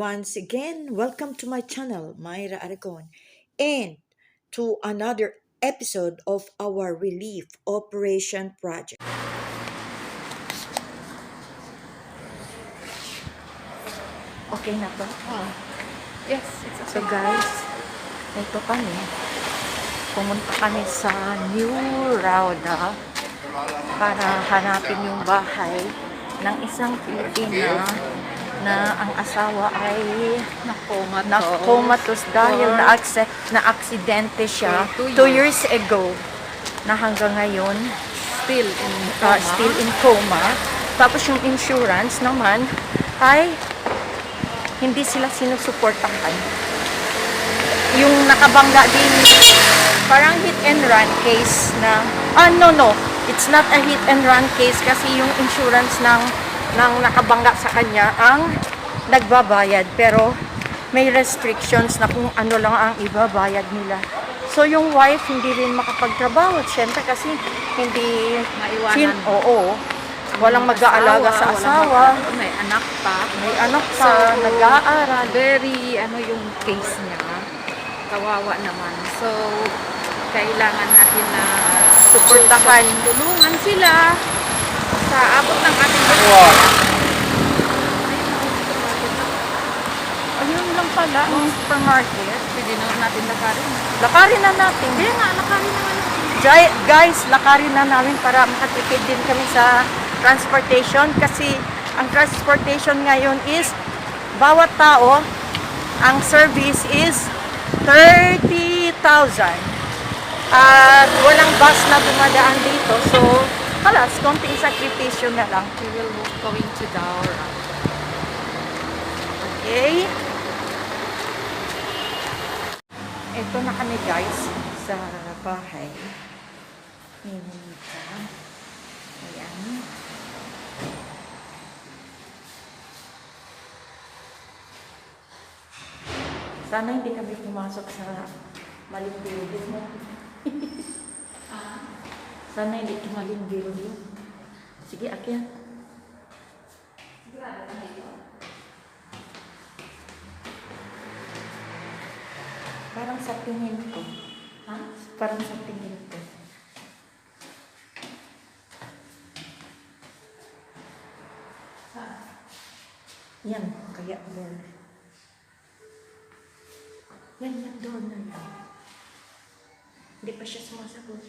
once again, welcome to my channel, Myra Aragon, and to another episode of our Relief Operation Project. Okay na ba? Yes, it's okay. So guys, ito kami. Pumunta kami sa New Rauda para hanapin yung bahay ng isang Pilipina na ang asawa ay nakomatos dahil na-aksidente siya 2 years ago na hanggang ngayon still in coma. Tapos yung insurance naman ay hindi sila sinusuportahan. Yung nakabangga din, parang hit and run case na, no, it's not a hit and run case kasi yung insurance ng nakabangga sa kanya ang nagbabayad, pero may restrictions na kung ano lang ang ibabayad nila. So yung wife hindi rin makapagtrabaho, syempre kasi hindi maiwanan. Walang mag-aalaga sa asawa. May anak pa. So, nag-aaral. Very, yung case niya. Kawawa naman. So, kailangan natin na suportahan. Tulungan sila sa abot ng ating Ayun lang pala, ang supermarket. Pwede naman natin lakarin. Lakarin na natin. Hindi nga, lakarin naman natin. Guys, lakarin na namin para makatipid din kami sa transportation kasi ang transportation ngayon is bawat tao ang service is 30,000 at walang bus na dumadaan dito, so halas konting sakripisyo na lang. We will going to Daura. Okay, ito na kami guys sa bahay ni Nita. Ayan. Sana hindi kami pumasok sa maling building mo. Sana hindi ito maling building. Sige, akyat. Parang sa tingin ko. Parang sa tingin ko. Yan, kaya door. Yan, yung door na yan. Hindi pa siya sumasagot.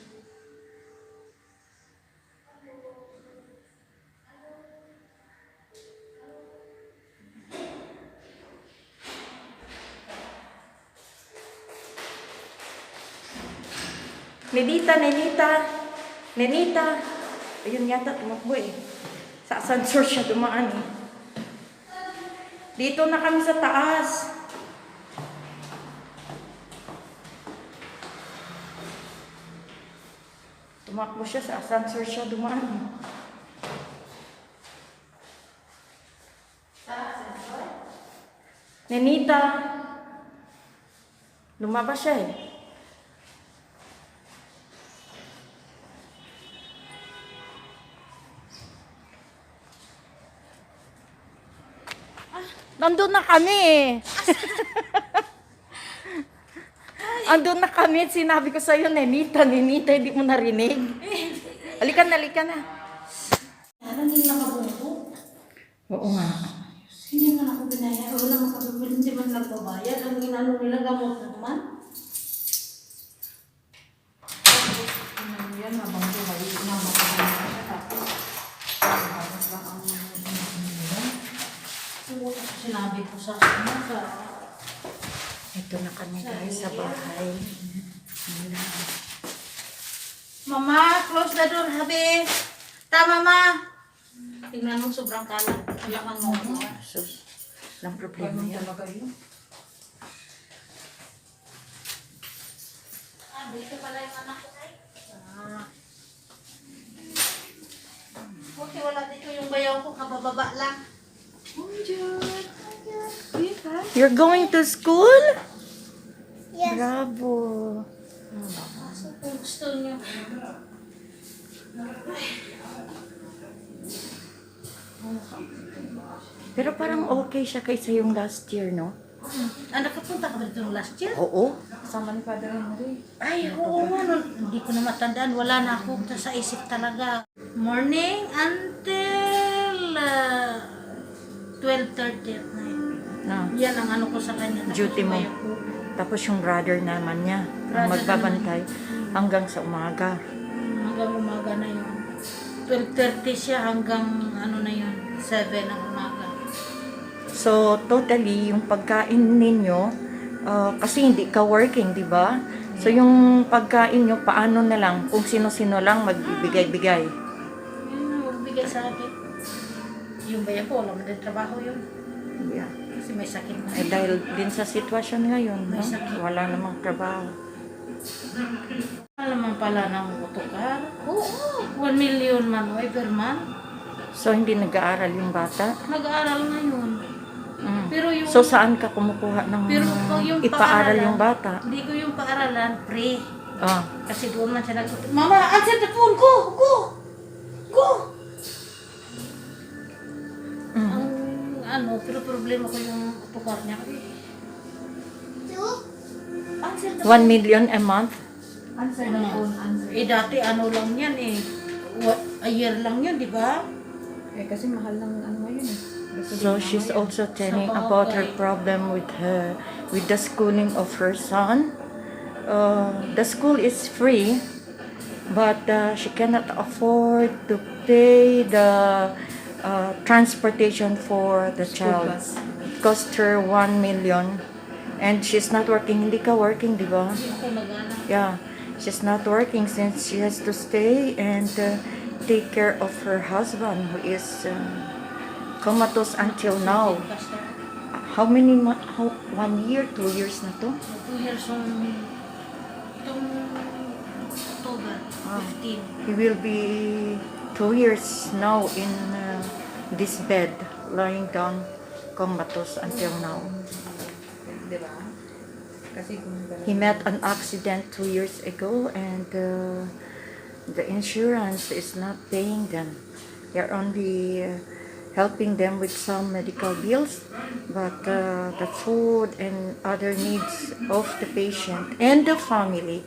Nenita. Ayun yata, tumakbo eh. Sa sensor siya dumaan eh. Dito na kami sa taas. Tumakbo siya, sa sensor siya dumaan. Nenita. Lumabas siya eh. Nandun na kami eh. Andun na kami. Sinabi ko sa'yo, Nenita, hindi mo narinig. Halika na. Hindi na makabungko. Oo nga. Hindi man ako binaya. Wala makabibili. Hindi man nagbabayad. Ang ginano nila gamot naman. Yan, habang buhay, namakabay na siya. Tapos, tapos lang ang Sinabi ko sa kanya Ito na kami guys sa bahay. Mama, close the door, habi. Tama, Mama. Tingnan mo, sobrang kalat. Alaman mo. Sus, lang problema yan. Dito pala yung anak ko ay. Buti wala dito yung bayaw ko, kabababa lang. You're going to school? Yes. Bravo. Kung gusto niyo. Pero parang okay siya kaysa yung last year, no? Ah, nakapunta ka ba dito last year? Oo. Kasama ni Father Henry. Ay, oo nga. Hindi ko na matandaan. Wala na ako sa isip talaga. Morning until 12:30 at night. Na, Yan ang ano ko sa kanya. Tapos duty mo. may ako. Tapos yung brother naman niya, ang Brother magbabantay hanggang sa umaga. Hanggang umaga na yun. 12:30 siya hanggang ano na yun, 7 ng umaga. So, totally, yung pagkain ninyo, kasi hindi ka working, di ba? So, yung pagkain nyo, paano na lang, kung sino-sino lang magbibigay-bigay. Yun ang magbigay sa akin. Yung bayan ko, wala mo din trabaho yun. Yeah. Kasi may sakit na. Eh, dahil din sa sitwasyon ngayon, no? May sakit. Wala namang trabaho. Alam naman pala ng otokar. Oo, 1 million man per month. So, hindi nag-aaral yung bata. Nag-aaral ngayon. Mm. Pero yung, So, saan ka kumukuha ng pero kung yung ipaaral paaralan, yung bata? Hindi ko yung paaralan, pre. Ah. Kasi doon man siya nagtutok. Mama, answer the phone. Go! Go! Go! Mm. Ang ano, pero problema ko yung otokar niya. Answer the 1 million a month? Answer the phone, answer. Eh dati ano lang yan eh. A year lang yun, di ba? Eh, kasi mahal ng ano ngayon eh. So she's also telling about her problem with the schooling of her son. The school is free, but she cannot afford to pay the transportation for the child. bus. It cost her 1 million, and she's not working. Hindi ka working, di ba? Hindi ako nag-ano. Yeah, she's not working since she has to stay and take care of her husband who is comatose until now. Basta, How many months? 1 year, 2 years na to? 2 years itong October 15. He will be 2 years now in this bed, lying down comatose until now. Di ba? Kasi kung He met an accident 2 years ago and the insurance is not paying them. They're only helping them with some medical bills, but the food and other needs of the patient and the family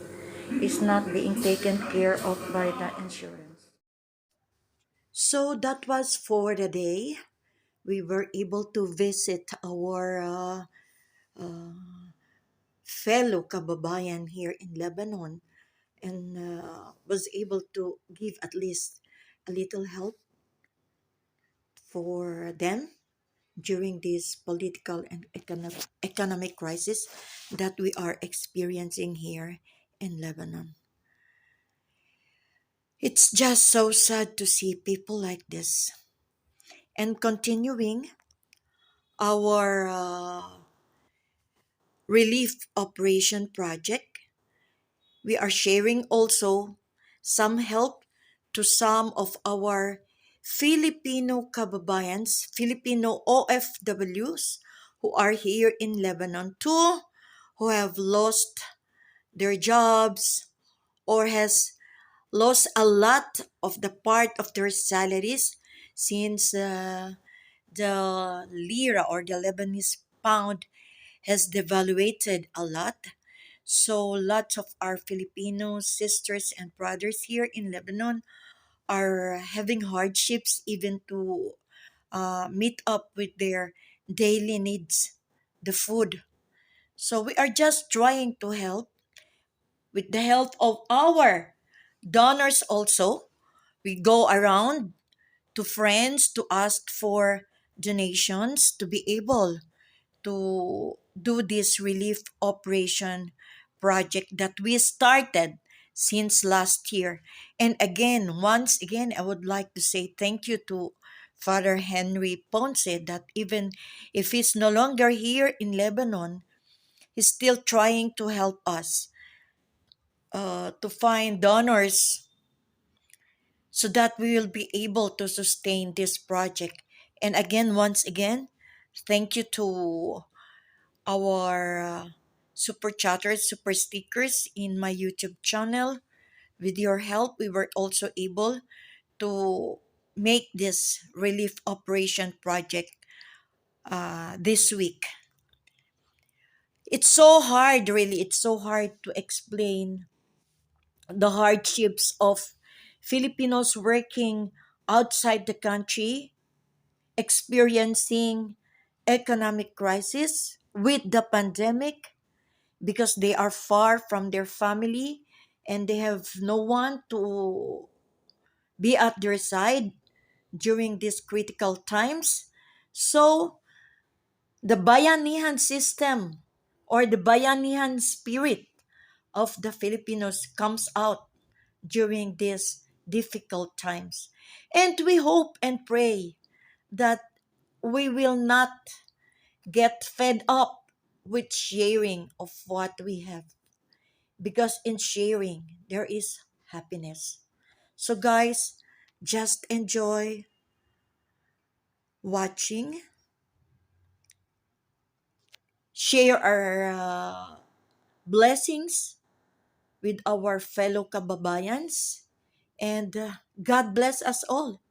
is not being taken care of by the insurance. So that was for the day. We were able to visit our fellow kababayan here in Lebanon and was able to give at least a little help for them during this political and economic crisis that we are experiencing here in Lebanon. It's just so sad to see people like this. And continuing our relief operation project, we are sharing also some help to some of our Filipino kababayans, Filipino OFWs who are here in Lebanon too, who have lost their jobs or has lost a lot of the part of their salaries since the lira or the Lebanese pound has devaluated a lot. So lots of our Filipino sisters and brothers here in Lebanon are having hardships even to meet up with their daily needs, the food. So we are just trying to help with the help of our donors also. We go around to friends to ask for donations to be able to do this relief operation project that we started since last year. And again, once again, I would like to say thank you to Father Henry Ponce that even if he's no longer here in Lebanon, he's still trying to help us to find donors so that we will be able to sustain this project. And again, once again, thank you to our super chatters, super stickers in my YouTube channel. With your help, we were also able to make this relief operation project this week. It's so hard, really. It's so hard to explain the hardships of Filipinos working outside the country, experiencing economic crisis with the pandemic because they are far from their family and they have no one to be at their side during these critical times. So, the bayanihan system or the bayanihan spirit of the Filipinos comes out during these difficult times. And we hope and pray that we will not get fed up with sharing of what we have, because in sharing there is happiness. So, guys, just enjoy watching, share our blessings with our fellow kababayans, and God bless us all.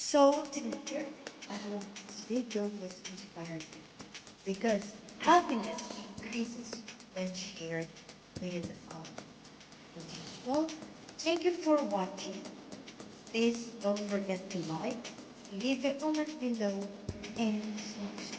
So, teacher, I hope this video was inspiring because happiness increases when shared with others. Well, thank you for watching. Please don't forget to like, leave a comment below, and subscribe.